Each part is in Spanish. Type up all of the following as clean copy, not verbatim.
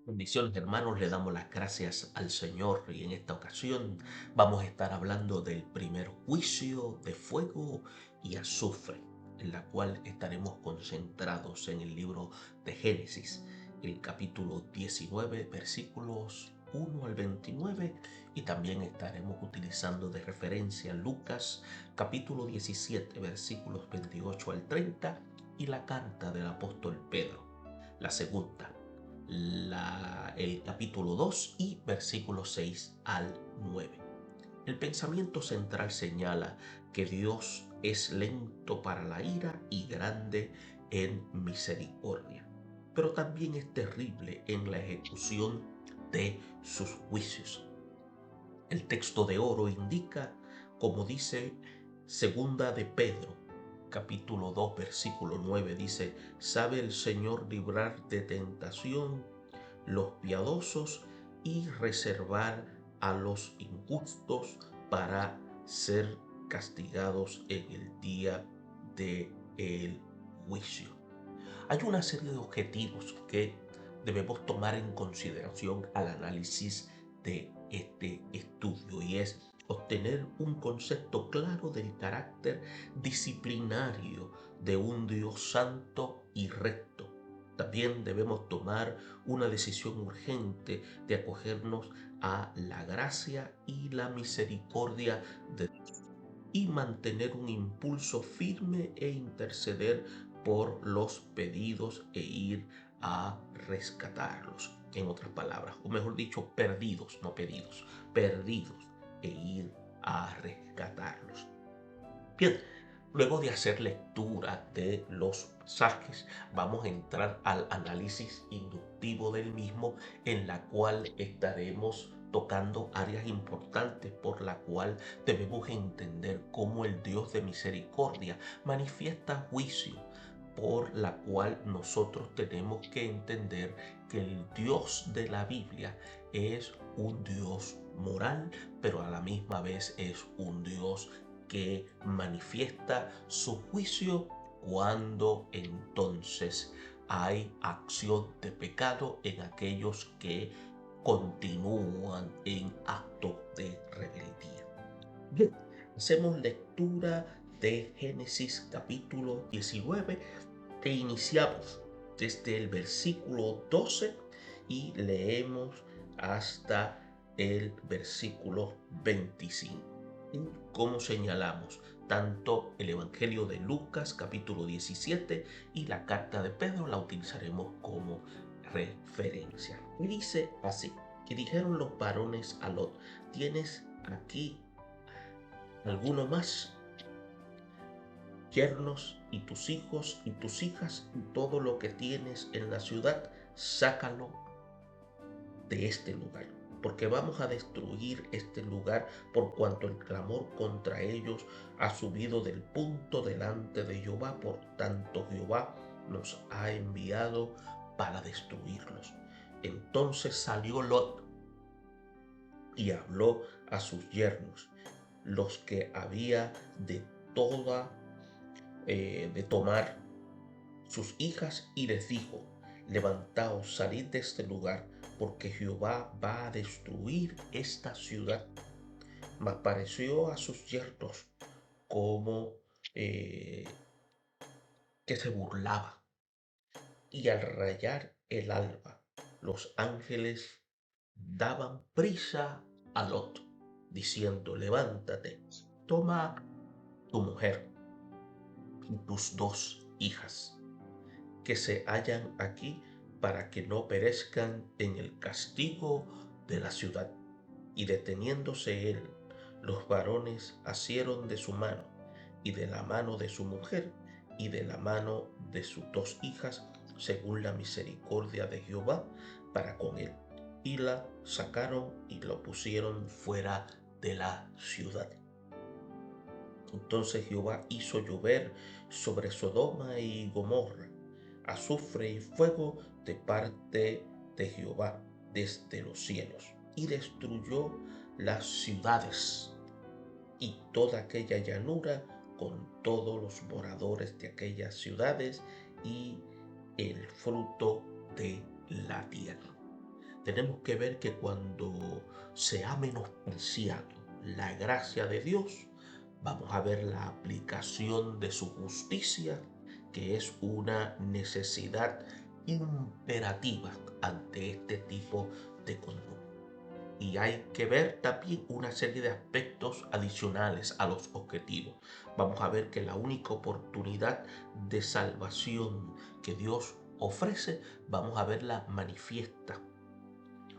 Bendiciones, hermanos, le damos las gracias al Señor y en esta ocasión vamos a estar hablando del primer juicio de fuego y azufre, en la cual estaremos concentrados en el libro de Génesis, el capítulo 19, versículos 1 al 29, y también estaremos utilizando de referencia Lucas, capítulo 17, versículos 28 al 30, y la carta del apóstol Pedro, la segunda, el capítulo 2 y versículos 6 al 9. El pensamiento central señala que Dios es lento para la ira y grande en misericordia, pero también es terrible en la ejecución de sus juicios. El texto de oro indica, como dice segunda de Pedro, capítulo 2, versículo 9, dice: sabe el Señor librar de tentación los piadosos y reservar a los injustos para ser castigados en el día del juicio. Hay una serie de objetivos que debemos tomar en consideración al análisis de este estudio, y es obtener un concepto claro del carácter disciplinario de un Dios santo y recto. También debemos tomar una decisión urgente de acogernos a la gracia y la misericordia de Dios y mantener un impulso firme e interceder por los pedidos e ir a rescatarlos. En otras palabras, o mejor dicho, perdidos, no pedidos, perdidos, e ir a rescatarlos. Bien, luego de hacer lectura de los pasajes, vamos a entrar al análisis inductivo del mismo, en la cual estaremos tocando áreas importantes por la cual debemos entender cómo el Dios de misericordia manifiesta juicio, por la cual nosotros tenemos que entender que el Dios de la Biblia es un Dios moral, pero a la misma vez es un Dios que manifiesta su juicio cuando entonces hay acción de pecado en aquellos que continúan en acto de rebeldía. Bien, hacemos lectura de Génesis capítulo 19 e iniciamos desde el versículo 12 y leemos hasta el versículo 25. Como señalamos, tanto el Evangelio de Lucas capítulo 17 y la carta de Pedro la utilizaremos como referencia. Y dice así: y dijeron los varones a Lot: ¿tienes aquí alguno más? Yernos y tus hijos y tus hijas y todo lo que tienes en la ciudad, sácalo de este lugar, porque vamos a destruir este lugar, por cuanto el clamor contra ellos ha subido del punto delante de Jehová. Por tanto Jehová nos ha enviado para destruirlos. Entonces salió Lot y habló a sus yernos, los que había de toda de tomar sus hijas, y les dijo: levantaos, salid de este lugar, porque Jehová va a destruir esta ciudad. Mas pareció a sus yernos como que se burlaba. Y al rayar el alba, los ángeles daban prisa a Lot, diciendo: levántate, toma tu mujer y tus dos hijas que se hallan aquí, para que no perezcan en el castigo de la ciudad. Y deteniéndose él, los varones asieron de su mano, y de la mano de su mujer, y de la mano de sus dos hijas, según la misericordia de Jehová para con él, y la sacaron y lo pusieron fuera de la ciudad. Entonces Jehová hizo llover sobre Sodoma y Gomorra azufre y fuego de parte de Jehová desde los cielos, y destruyó las ciudades y toda aquella llanura con todos los moradores de aquellas ciudades y el fruto de la tierra. tenemos que ver que cuando se ha menospreciado la gracia de Dios, vamos a ver la aplicación de su justicia, que es una necesidad imperativa ante este tipo de conducta. Y hay que ver también una serie de aspectos adicionales a los objetivos. Vamos a ver que la única oportunidad de salvación que Dios ofrece, vamos a verla manifiesta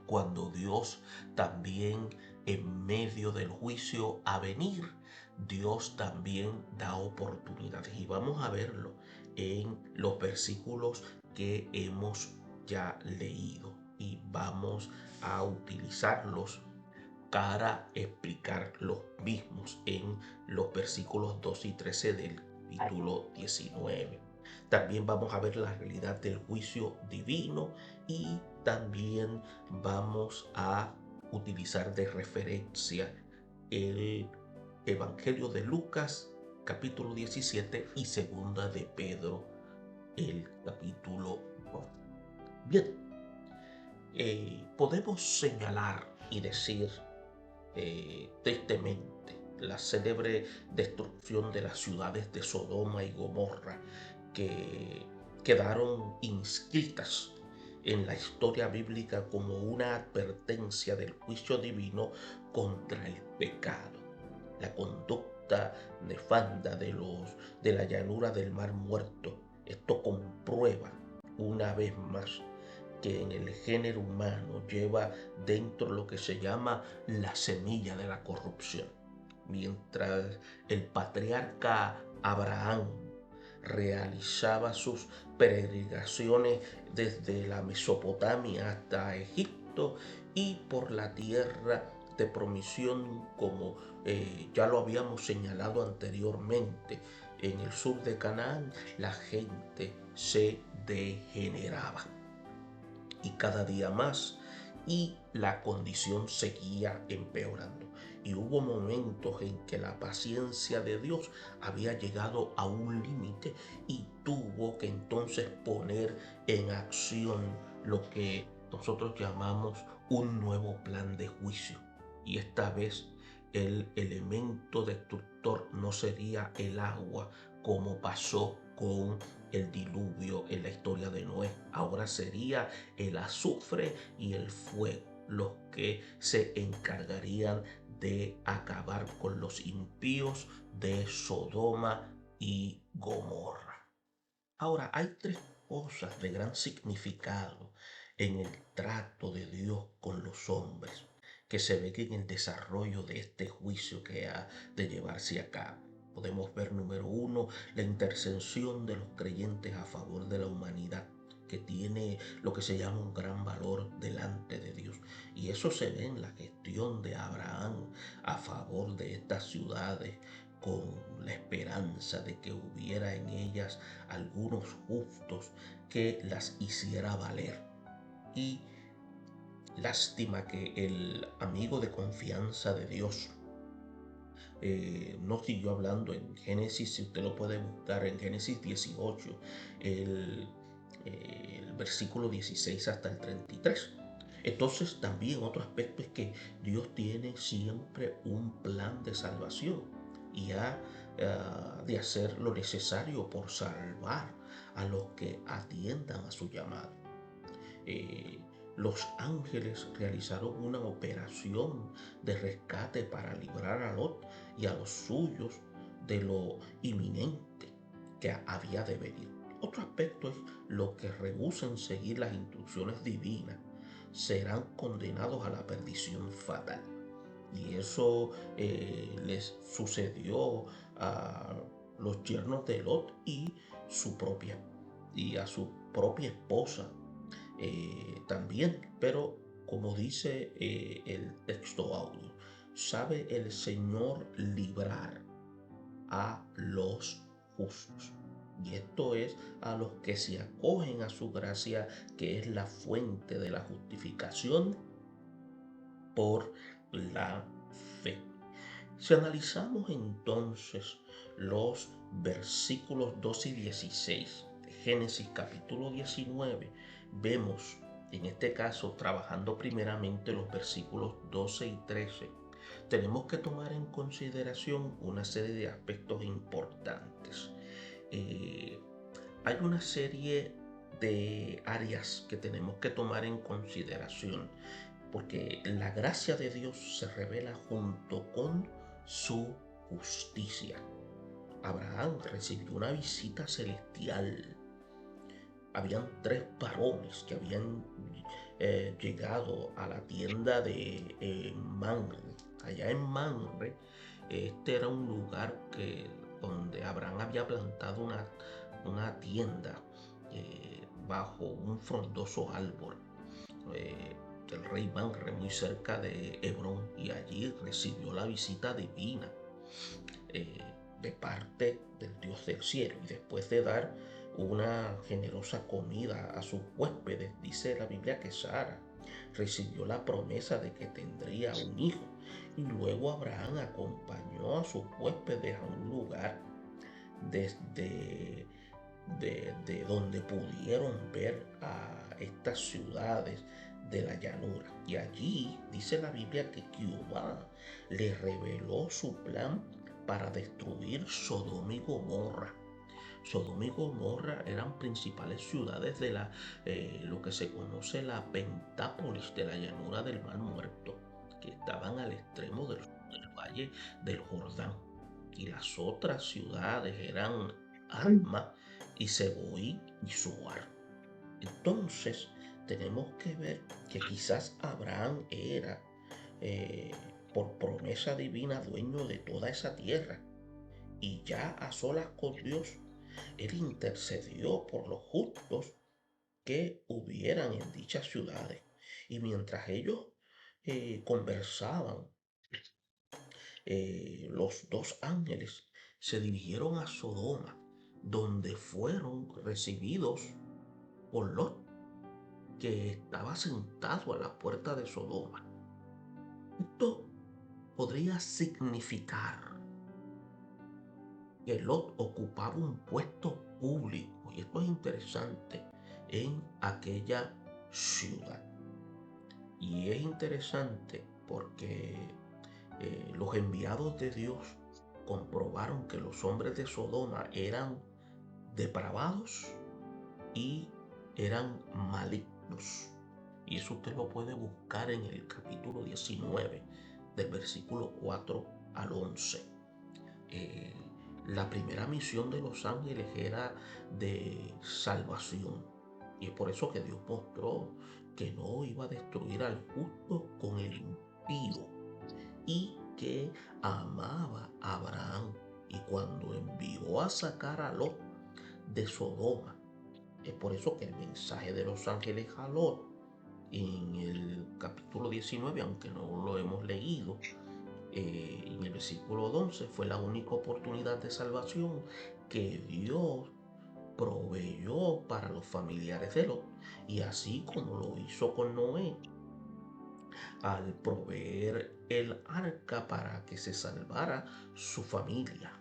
cuando Dios también, en medio del juicio a venir, Dios también da oportunidades. Y vamos a verlo en los versículos que hemos ya leído. Y vamos a utilizarlos para explicar los mismos en los versículos 2 y 13 del capítulo 19. También vamos a ver la realidad del juicio divino y también vamos a utilizar de referencia el Evangelio de Lucas, capítulo 17 y segunda de Pedro, el capítulo 4. Bien, podemos señalar y decir tristemente la célebre destrucción de las ciudades de Sodoma y Gomorra, que quedaron inscritas en la historia bíblica como una advertencia del juicio divino contra el pecado. La conducta nefanda de la llanura del Mar Muerto, esto comprueba una vez más que en el género humano lleva dentro lo que se llama la semilla de la corrupción. Mientras el patriarca Abraham realizaba sus peregrinaciones desde la Mesopotamia hasta Egipto y por la tierra de promisión, como ya lo habíamos señalado anteriormente, en el sur de Canaán la gente se degeneraba y cada día más, y la condición seguía empeorando. Y hubo momentos en que la paciencia de Dios había llegado a un límite y tuvo que entonces poner en acción lo que nosotros llamamos un nuevo plan de juicio. Y esta vez el elemento destructor no sería el agua como pasó con el diluvio en la historia de Noé. Ahora sería el azufre y el fuego los que se encargarían de acabar con los impíos de Sodoma y Gomorra. Ahora, hay tres cosas de gran significado en el trato de Dios con los hombres que se ven en el desarrollo de este juicio que ha de llevarse a cabo. Podemos ver, número uno, la intercesión de los creyentes a favor de la humanidad, que tiene lo que se llama un gran valor delante de Dios. Y eso se ve en la gestión de Abraham a favor de estas ciudades, con la esperanza de que hubiera en ellas algunos justos que las hiciera valer. Y lástima que el amigo de confianza de Dios no siguió hablando en Génesis. Si usted lo puede buscar en Génesis 18, el versículo 16 hasta el 33. Entonces también otro aspecto es que Dios tiene siempre un plan de salvación y ha de hacer lo necesario por salvar a los que atiendan a su llamado. Eh, los ángeles realizaron una operación de rescate para librar a Lot y a los suyos de lo inminente que había de venir. Otro aspecto es los que rehúsen seguir las instrucciones divinas serán condenados a la perdición fatal. Y eso les sucedió a los yernos de Lot y a su propia esposa también. Pero como dice el texto audio, sabe el Señor librar a los justos. Y esto es a los que se acogen a su gracia, que es la fuente de la justificación por la fe. Si analizamos entonces los versículos 2 y 16 de Génesis capítulo 19, vemos En este caso, trabajando primeramente los versículos 12 y 13, tenemos que tomar en consideración una serie de aspectos importantes. Eh, Hay una serie de áreas que tenemos que tomar en consideración, porque la gracia de Dios se revela junto con su justicia. Abraham recibió una visita celestial. Habían tres varones que habían llegado a la tienda de Mamre. Allá en Mamre, este era un lugar donde Abraham había plantado una tienda bajo un frondoso árbol. El rey Mamre, muy cerca de Hebrón, y allí recibió la visita divina eh, de parte del Dios del cielo. Y después de dar una generosa comida a sus huéspedes, dice la Biblia que Sara recibió la promesa de que tendría un hijo. Y luego Abraham acompañó a sus huéspedes a un lugar desde de donde pudieron ver a estas ciudades de la llanura. Y allí dice la Biblia que Jehová le reveló su plan para destruir Sodoma y Gomorra. Sodoma y Gomorra eran principales ciudades de lo que se conoce la Pentápolis de la llanura del Mar Muerto, que estaban al extremo del valle del Jordán. Y las otras ciudades eran Alma y Seboí y Zoar. Entonces tenemos que ver que quizás Abraham era eh, por promesa divina dueño de toda esa tierra, y ya a solas con Dios, él intercedió por los justos que hubieran en dichas ciudades. Y mientras ellos conversaban, los dos ángeles se dirigieron a Sodoma, donde fueron recibidos por Lot, que estaba sentado a la puerta de Sodoma. Esto podría significar que Lot ocupaba un puesto público, y esto es interesante, en aquella ciudad. Y es interesante porque los enviados de Dios comprobaron que los hombres de Sodoma eran depravados y eran malignos. Y eso usted lo puede buscar en el capítulo 19, del versículo 4 al 11. La primera misión de los ángeles era de salvación. Y es por eso que Dios mostró que no iba a destruir al justo con el impío, y que amaba a Abraham. Y cuando envió a sacar a Lot de Sodoma, es por eso que el mensaje de los ángeles a Lot en el capítulo 19, aunque no lo hemos leído, en el versículo 11, fue la única oportunidad de salvación que Dios proveyó para los familiares de Lot. Y así como lo hizo con Noé, al proveer el arca para que se salvara su familia.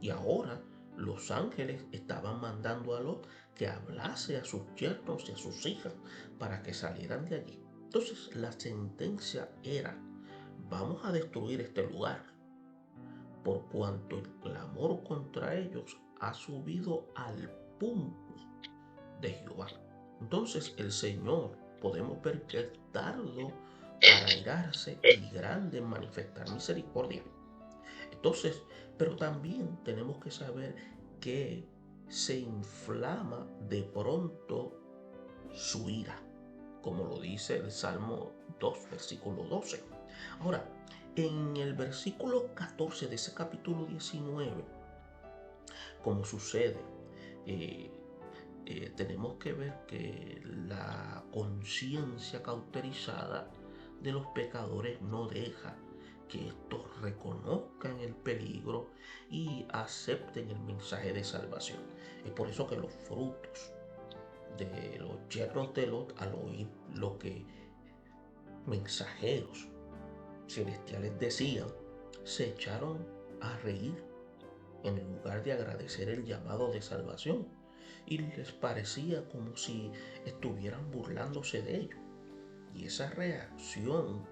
Y ahora los ángeles estaban mandando a Lot que hablase a sus yernos y a sus hijas para que salieran de allí. Entonces la sentencia era: vamos a destruir este lugar, por cuanto el clamor contra ellos ha subido al punto de Jehová. Entonces el Señor, podemos ver que es tardo para airarse y grande en manifestar misericordia. Entonces, pero también tenemos que saber que se inflama de pronto su ira, como lo dice el Salmo 2, versículo 12. Ahora, en el versículo 14 de ese capítulo 19, como sucede, eh, tenemos que ver que la conciencia cauterizada de los pecadores no deja que estos reconozcan el peligro y acepten el mensaje de salvación. Es por eso que los frutos de los yernos de Lot, al oír lo que mensajeros celestiales decían, se echaron a reír en lugar de agradecer el llamado de salvación. y les parecía como si estuvieran burlándose de ellos. Y esa reacción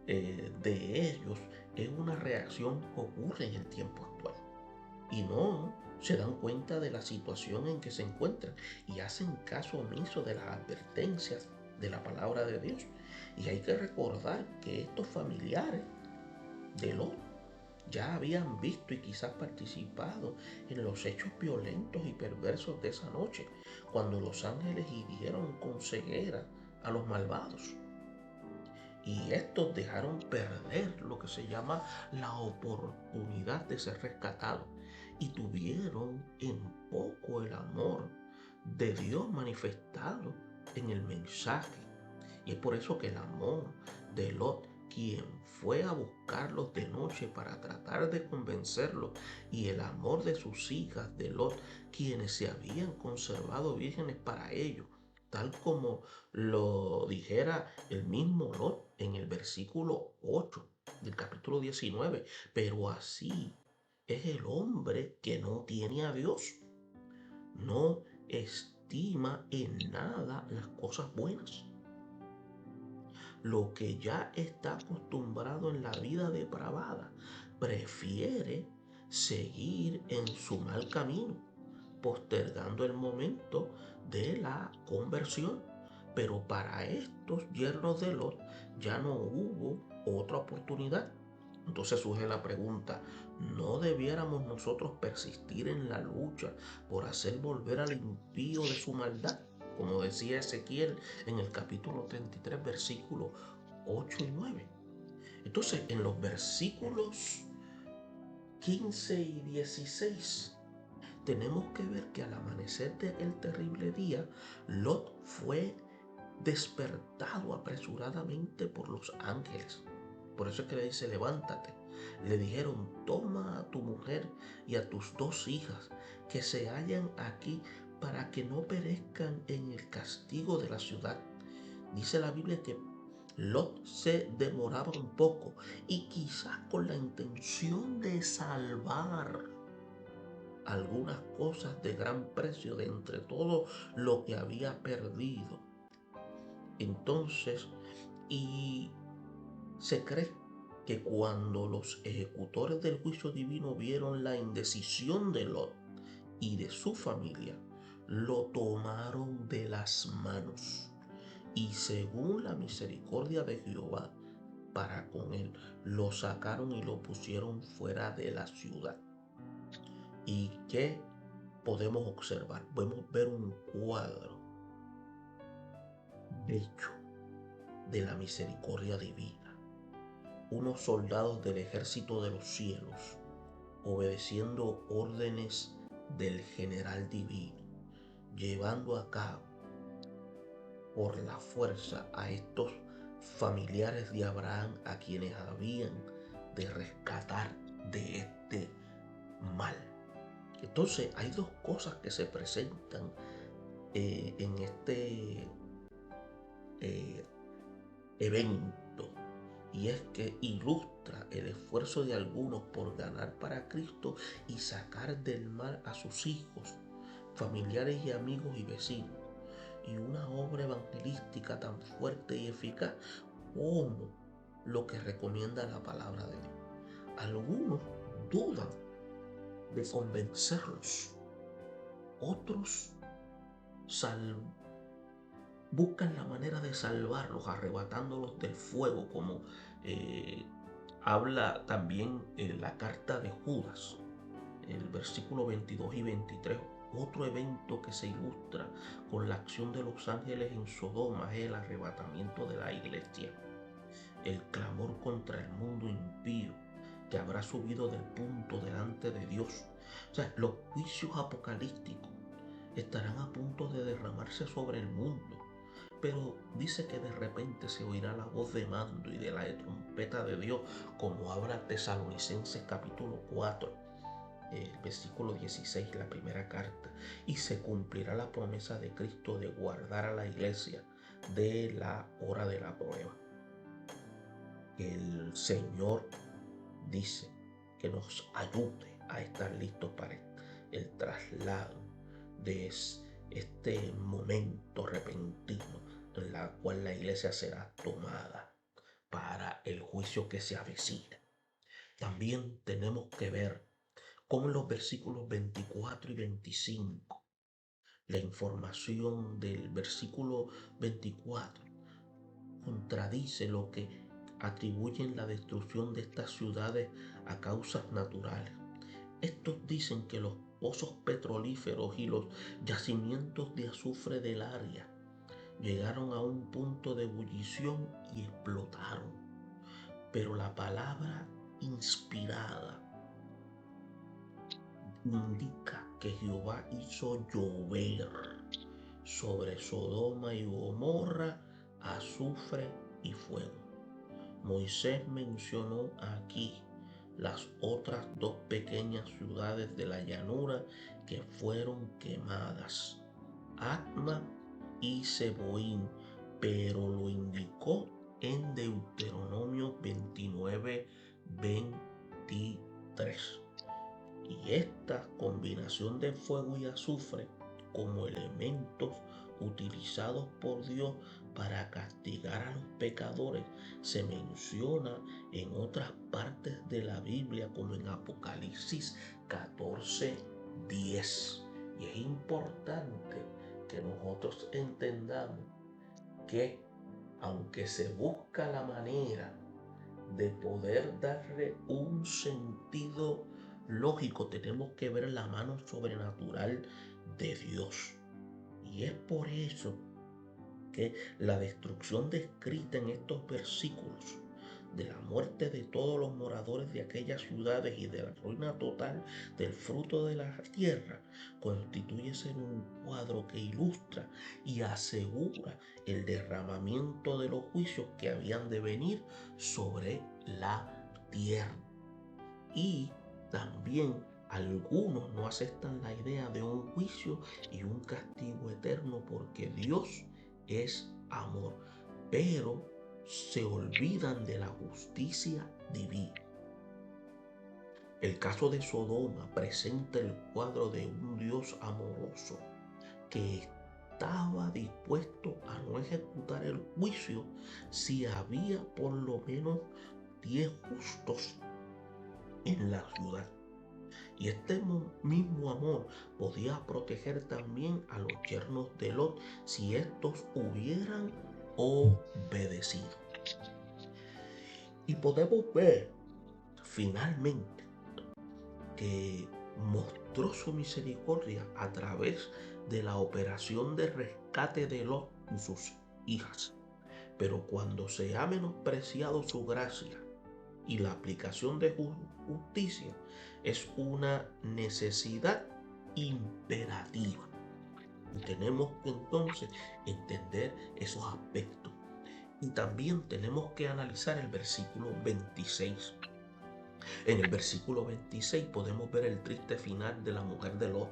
de ellos es una reacción que ocurre en el tiempo actual. Y no se dan cuenta de la situación en que se encuentran y hacen caso omiso de las advertencias de la palabra de Dios. Y hay que recordar que estos familiares de Lot ya habían visto y quizás participado en los hechos violentos y perversos de esa noche, cuando los ángeles hirieron con ceguera a los malvados. Y estos dejaron perder lo que se llama la oportunidad de ser rescatados y tuvieron en poco el amor de Dios manifestado en el mensaje. Y es por eso que el amor de Lot, quien fue a buscarlos de noche para tratar de convencerlos, y el amor de sus hijas de Lot, quienes se habían conservado vírgenes para ellos, tal como lo dijera el mismo Lot en el versículo 8 del capítulo 19. Pero así es el hombre que no tiene a Dios, no estima en nada las cosas buenas. Lo que ya está acostumbrado en la vida depravada, prefiere seguir en su mal camino, postergando el momento de la conversión. Pero para estos yernos de Lot ya no hubo otra oportunidad. Entonces surge la pregunta, ¿no debiéramos nosotros persistir en la lucha por hacer volver al impío de su maldad? Como decía Ezequiel en el capítulo 33, versículos 8 y 9. Entonces, en los versículos 15 y 16, tenemos que ver que al amanecer de aquel terrible día, Lot fue despertado apresuradamente por los ángeles. Por eso es que le dice, levántate. Le dijeron, toma a tu mujer y a tus 2 hijas que se hallan aquí para que no perezcan en el castigo de la ciudad. Dice la Biblia que Lot se demoraba un poco y quizás con la intención de salvar algunas cosas de gran precio de entre todo lo que había perdido. Entonces, y se cree que cuando los ejecutores del juicio divino vieron la indecisión de Lot y de su familia, lo tomaron de las manos y según la misericordia de Jehová para con él, lo sacaron y lo pusieron fuera de la ciudad. ¿Y qué podemos observar? Podemos ver un cuadro bello de la misericordia divina. Unos soldados del ejército de los cielos obedeciendo órdenes del general divino, llevando a cabo por la fuerza a estos familiares de Abraham a quienes habían de rescatar de este mal. Entonces hay 2 cosas que se presentan en este evento, y es que ilustra el esfuerzo de algunos por ganar para Cristo y sacar del mal a sus hijos, familiares y amigos y vecinos, y una obra evangelística tan fuerte y eficaz como lo que recomienda la palabra de Dios. Algunos dudan de convencerlos, otros buscan la manera de salvarlos arrebatándolos del fuego, como habla también la carta de Judas, el versículo 22 y 23. Otro evento que se ilustra con la acción de los ángeles en Sodoma es el arrebatamiento de la iglesia, el clamor contra el mundo impío que habrá subido del punto delante de Dios. O sea, los juicios apocalípticos estarán a punto de derramarse sobre el mundo. Pero dice que de repente se oirá la voz de mando y de la trompeta de Dios, como habla Tesalonicenses capítulo 4, el versículo 16, la primera carta. Y se cumplirá la promesa de Cristo de guardar a la iglesia de la hora de la prueba. El Señor dice que nos ayude a estar listos para el traslado este momento repentino en la cual la iglesia será tomada para el juicio que se avecina. También tenemos que ver cómo en los versículos 24 y 25, la información del versículo 24 contradice lo que atribuyen la destrucción de estas ciudades a causas naturales. Estos dicen que los pozos petrolíferos y los yacimientos de azufre del área llegaron a un punto de ebullición y explotaron. Pero la palabra inspirada indica que Jehová hizo llover sobre Sodoma y Gomorra azufre y fuego. Moisés mencionó aquí las otras dos pequeñas ciudades de la llanura que fueron quemadas, Adma y Seboín, pero lo indicó en Deuteronomio 29:23. Y esta combinación de fuego y azufre como elementos utilizados por Dios para castigar a los pecadores se menciona en otras partes de la Biblia, como en Apocalipsis 14:10. Y es importante que nosotros entendamos que aunque se busca la manera de poder darle un sentido lógico, tenemos que ver la mano sobrenatural de Dios. Y es por eso que la destrucción descrita en estos versículos, de la muerte de todos los moradores de aquellas ciudades y de la ruina total del fruto de la tierra, constituye ser un cuadro que ilustra y asegura el derramamiento de los juicios que habían de venir sobre la tierra. Y también algunos no aceptan la idea de un juicio y un castigo eterno porque Dios es amor, pero se olvidan de la justicia divina. El caso de Sodoma presenta el cuadro de un Dios amoroso que estaba dispuesto a no ejecutar el juicio si había por lo menos 10 justos en la ciudad. Y este mismo amor podía proteger también a los yernos de Lot si estos hubieran obedecido. Y podemos ver finalmente que mostró su misericordia a través de la operación de rescate de Lot y sus hijas. Pero cuando se ha menospreciado su gracia y la aplicación de justicia, es una necesidad imperativa. Y tenemos que entonces entender esos aspectos. Y también tenemos que analizar el versículo 26. En el versículo 26 podemos ver el triste final de la mujer de Lot,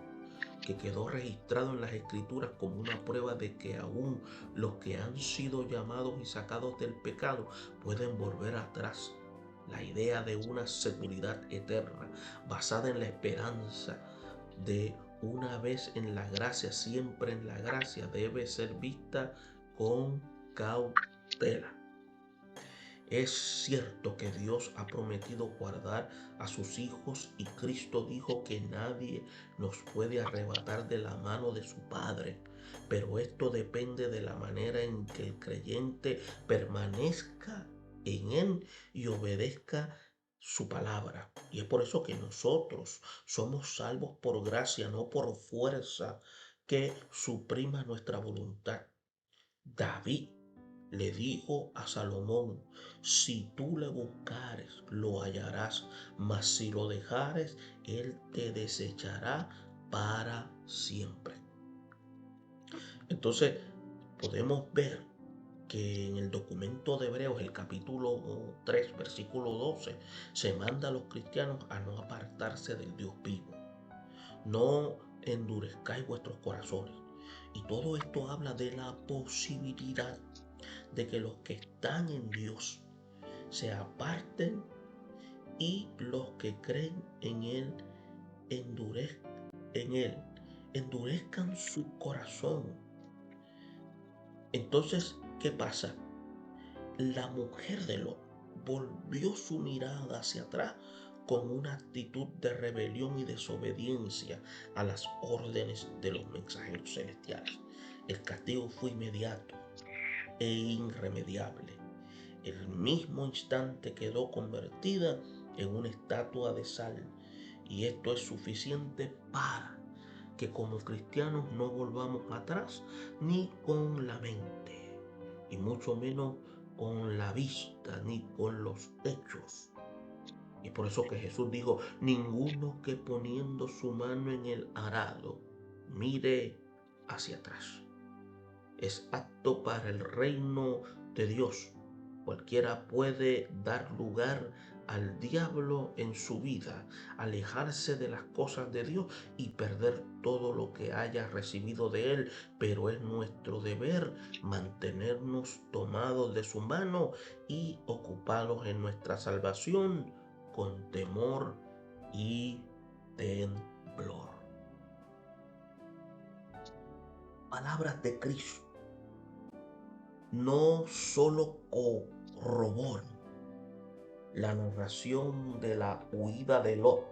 que quedó registrado en las escrituras como una prueba de que aún los que han sido llamados y sacados del pecado pueden volver atrás. La idea de una seguridad eterna basada en la esperanza de una vez en la gracia, siempre en la gracia, debe ser vista con cautela. Es cierto que Dios ha prometido guardar a sus hijos y Cristo dijo que nadie nos puede arrebatar de la mano de su Padre, pero esto depende de la manera en que el creyente permanezca en Él y obedezca su palabra. Y es por eso que nosotros somos salvos por gracia, no por fuerza que suprima nuestra voluntad. David le dijo a Salomón: si tú le buscares, lo hallarás, mas si lo dejares, él te desechará para siempre. Entonces, podemos ver que en el documento de Hebreos, el capítulo 3, versículo 12, se manda a los cristianos a no apartarse del Dios vivo. No endurezcáis vuestros corazones. Y todo esto habla de la posibilidad de que los que están en Dios se aparten y los que creen en Él endurezcan en Él endurezcan su corazón. Entonces, ¿qué pasa? La mujer de Lot volvió su mirada hacia atrás con una actitud de rebelión y desobediencia a las órdenes de los mensajeros celestiales. El castigo fue inmediato e irremediable. El mismo instante quedó convertida en una estatua de sal, y esto es suficiente para que como cristianos no volvamos atrás ni con la mente, y mucho menos con la vista ni con los hechos. Y por eso que Jesús dijo: ninguno que poniendo su mano en el arado mire hacia atrás es apto para el reino de Dios. Cualquiera puede dar lugar al diablo en su vida, alejarse de las cosas de Dios y perder todo lo que haya recibido de Él, pero es nuestro deber mantenernos tomados de su mano y ocupados en nuestra salvación con temor y temblor. Palabras de Cristo no solo corroboran la narración de la huida de Lot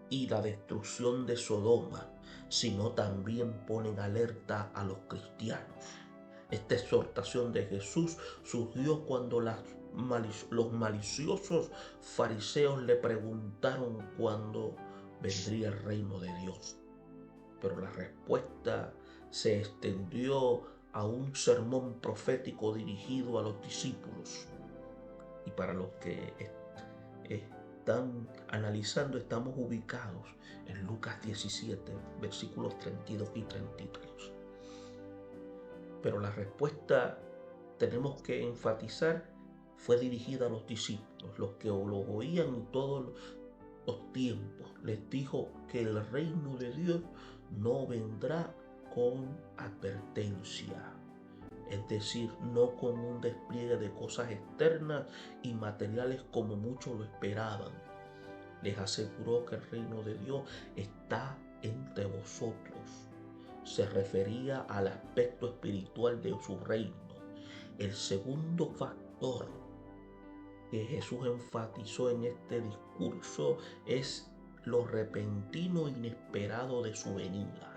y la destrucción de Sodoma, sino también ponen alerta a los cristianos. Esta exhortación de Jesús surgió cuando los maliciosos fariseos le preguntaron cuándo vendría el reino de Dios. Pero la respuesta se extendió a un sermón profético dirigido a los discípulos. Y para los que están analizando, estamos ubicados en Lucas 17, versículos 32 y 33. Pero la respuesta, tenemos que enfatizar, fue dirigida a los discípulos, los que lo oían en todos los tiempos. Les dijo que el reino de Dios no vendrá con advertencia, es decir, no con un despliegue de cosas externas y materiales como muchos lo esperaban. Les aseguró que el reino de Dios está entre vosotros. Se refería al aspecto espiritual de su reino. El segundo factor que Jesús enfatizó en este discurso es lo repentino e inesperado de su venida.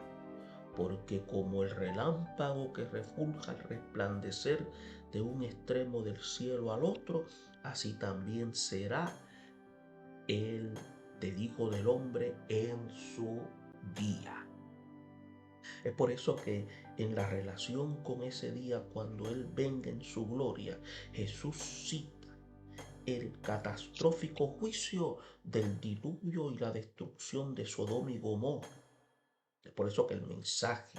Porque como el relámpago que refulja al resplandecer de un extremo del cielo al otro, así también será el del Hijo del Hombre en su día. Es por eso que en la relación con ese día, cuando Él venga en su gloria, Jesús cita el catastrófico juicio del diluvio y la destrucción de Sodoma y Gomorra. Es por eso que el mensaje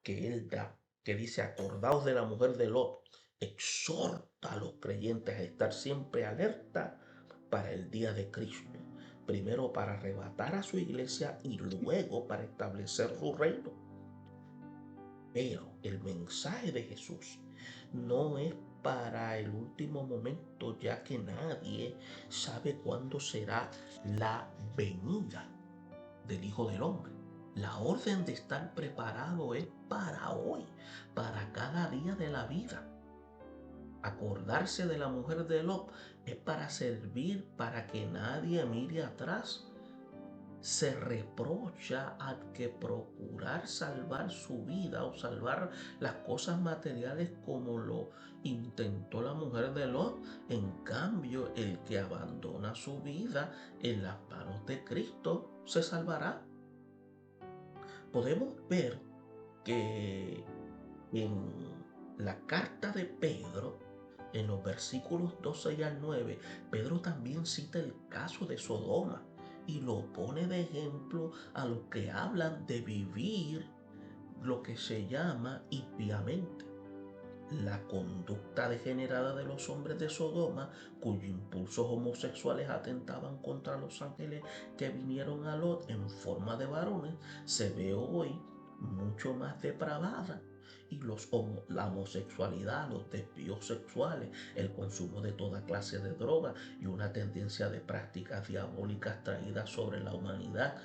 que Él da, que dice: acordaos de la mujer de Lot, exhorta a los creyentes a estar siempre alerta para el día de Cristo. Primero para arrebatar a su iglesia y luego para establecer su reino. Pero el mensaje de Jesús no es para el último momento, ya que nadie sabe cuándo será la venida del Hijo del Hombre. La orden de estar preparado es para hoy, para cada día de la vida. Acordarse de la mujer de Lot es para servir, para que nadie mire atrás. Se reprocha al que procurar salvar su vida o salvar las cosas materiales como lo intentó la mujer de Lot. En cambio, el que abandona su vida en las manos de Cristo se salvará. Podemos ver que en la carta de Pedro, en los versículos 12 y al 9, Pedro también cita el caso de Sodoma y lo pone de ejemplo a los que hablan de vivir lo que se llama impíamente. La conducta degenerada de los hombres de Sodoma, cuyos impulsos homosexuales atentaban contra los ángeles que vinieron a Lot en forma de varones, se ve hoy mucho más depravada. Y la homosexualidad, los desvíos sexuales, el consumo de toda clase de drogas y una tendencia de prácticas diabólicas traídas sobre la humanidad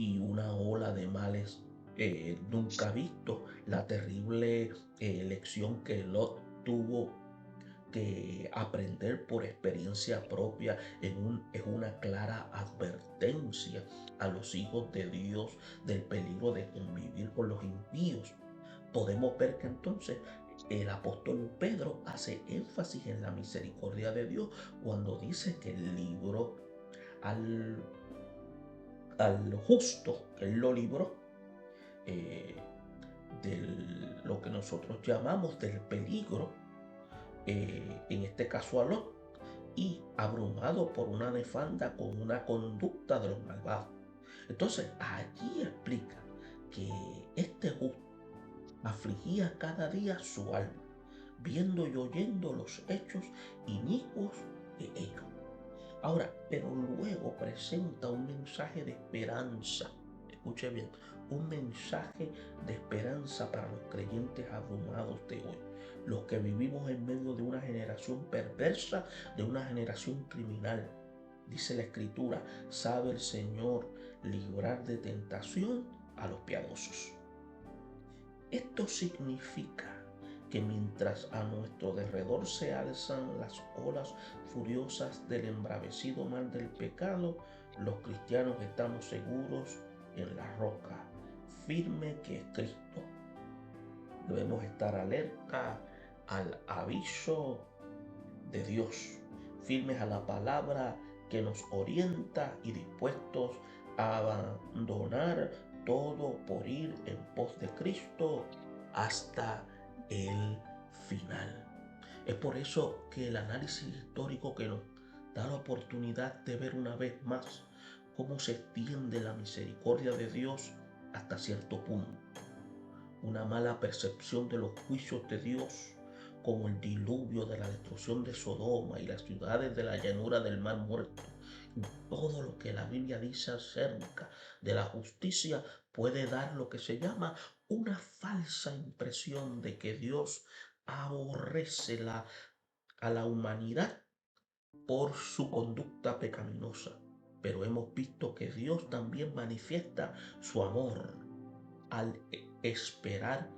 y una ola de males nunca visto, la terrible lección que Lot tuvo que aprender por experiencia propia es una clara advertencia a los hijos de Dios del peligro de convivir con los impíos. Podemos ver que entonces el apóstol Pedro hace énfasis en la misericordia de Dios cuando dice que el libró al, al justo, que él lo libró eh, de lo que nosotros llamamos del peligro, en este caso a Lot, y abrumado por una nefanda con una conducta de los malvados. Entonces allí explica que este justo afligía cada día su alma, viendo y oyendo los hechos inicuos de ellos. Ahora, pero luego presenta un mensaje de esperanza. Escuche bien, un mensaje de esperanza para los creyentes abrumados de hoy. Los que vivimos en medio de una generación perversa, de una generación criminal. Dice la Escritura, sabe el Señor librar de tentación a los piadosos. Esto significa que mientras a nuestro derredor se alzan las olas furiosas del embravecido mar del pecado, los cristianos estamos seguros en la roca firme que es Cristo. Debemos estar alerta al aviso de Dios, firmes a la palabra que nos orienta y dispuestos a abandonar todo por ir en pos de Cristo hasta el final. Es por eso que el análisis histórico que nos da la oportunidad de ver una vez más cómo se extiende la misericordia de Dios hasta cierto punto. Una mala percepción de los juicios de Dios, como el diluvio de la destrucción de Sodoma y las ciudades de la llanura del Mar Muerto. Todo lo que la Biblia dice acerca de la justicia puede dar lo que se llama una falsa impresión de que Dios aborrece a la humanidad por su conducta pecaminosa. Pero hemos visto que Dios también manifiesta su amor al esperar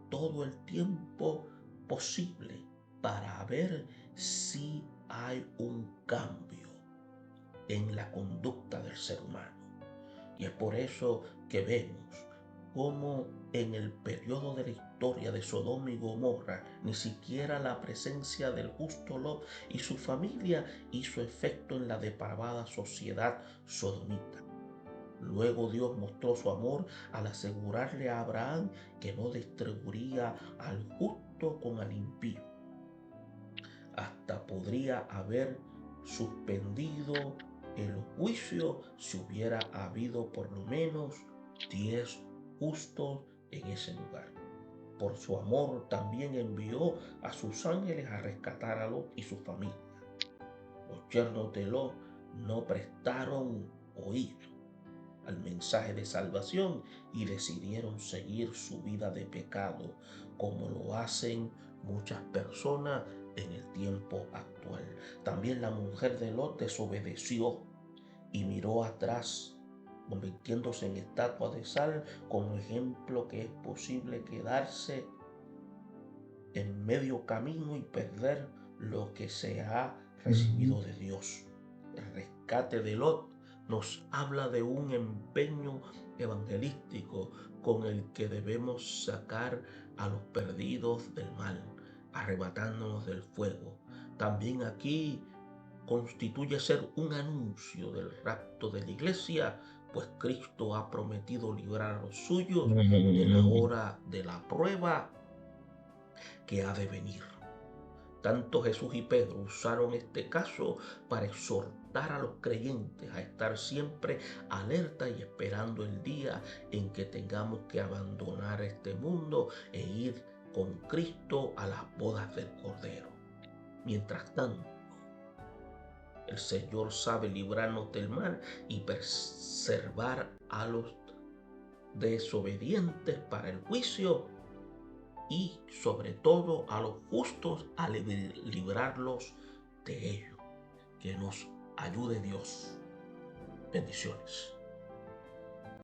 todo el tiempo posible para ver si hay un cambio en la conducta del ser humano. Y es por eso que vemos cómo en el periodo de la historia de Sodoma y Gomorra ni siquiera la presencia del justo Lot y su familia hizo efecto en la depravada sociedad sodomita. Luego Dios mostró su amor al asegurarle a Abraham que no distribuiría al justo con el impío. Hasta podría haber suspendido el juicio si hubiera habido por lo menos 10 justos en ese lugar. Por su amor también envió a sus ángeles a rescatar a Lot y su familia. Los yernos de Lot no prestaron oído al mensaje de salvación y decidieron seguir su vida de pecado, como lo hacen muchas personas en el tiempo actual. También la mujer de Lot desobedeció y miró atrás, convirtiéndose en estatua de sal, como ejemplo que es posible quedarse en medio camino y perder lo que se ha recibido de Dios. El rescate de Lot nos habla de un empeño evangelístico con el que debemos sacar a los perdidos del mal, arrebatándonos del fuego. También aquí constituye ser un anuncio del rapto de la iglesia, pues Cristo ha prometido librar a los suyos de la hora de la prueba que ha de venir. Tanto Jesús y Pedro usaron este caso para exhortar a los creyentes a estar siempre alerta y esperando el día en que tengamos que abandonar este mundo e ir con Cristo a las bodas del Cordero. Mientras tanto, el Señor sabe librarnos del mal y preservar a los desobedientes para el juicio y sobre todo a los justos a librarlos de ello. Que nos ayude Dios. Bendiciones.